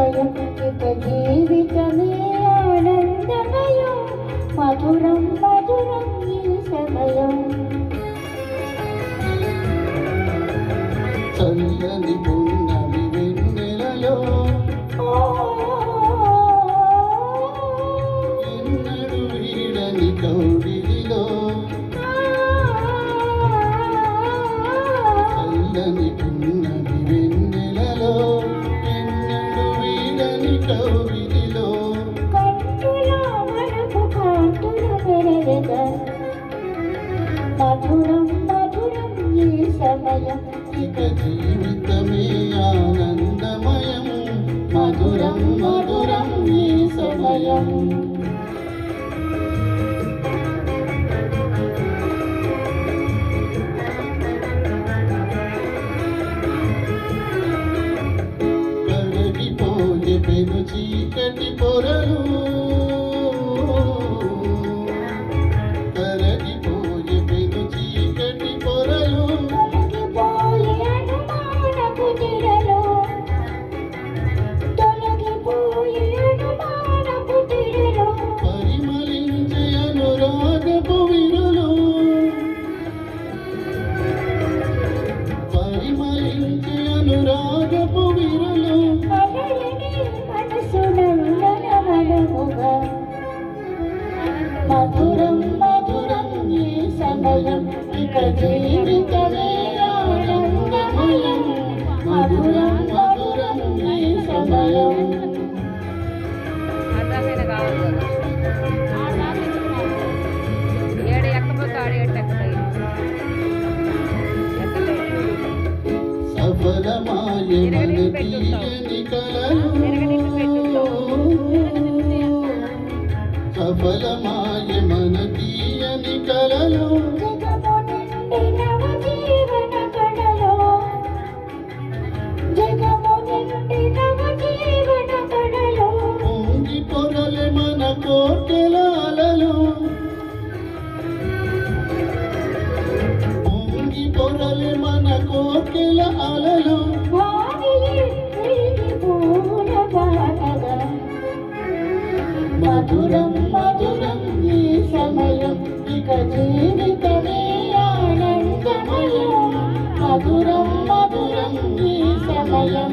సమయం ఇక జీవితమే ఆనందమయం మధురం మధురం ఈ సమయం చల్లని పున్నమి వెన్నెలలో ఎన్నడు వీడని కౌగిలిలో చల్లని పున్నమి వెన్నెలలో ఎన్నడు వీడని కౌగిలిలో కంటులో మనకు కాంతులు మెరగగా మధురం మధురం ఈ సమయం ఇక జీవితమే ఆనందమయం మధురం మధురం ఈ సమయం కరిగిపోయే పెను చీకటి పొరలు కరిగిపోయే పెను చీకటి పొరలు తొలగిపోయే అనుమానపు తెరలు తొలగిపోయే అనుమానపు తెరలు పరిమళించే అనురాగపు విరులు పరిమళించే అనురాగపు విరులు అలయని మనసు నందనవనముగా మధురం మధురం ఈ సమయం ఇక జీవితమే ఆనందమయం మధురం మధురం ఈ సమయం అర్థమైన కావాలి ఏడు ఎక్కపోతే ఆడు ఏడు ఎక్కలేదు సఫలమాయే మన తీయని కలలు సఫలమాయే మన తీయని కలలు జగము నిండి నవ జీవన కడలో పొంగి పొరలే మన కోటెలాలలో పొంగి పొరలే మన కోటెల అలలు వానిలి తిరిగి పూల బాటగా మధురం మధురం ఈ సమయం ఇక జీవితమే ఆనందమయం మధురం మధురం ఈ సమయం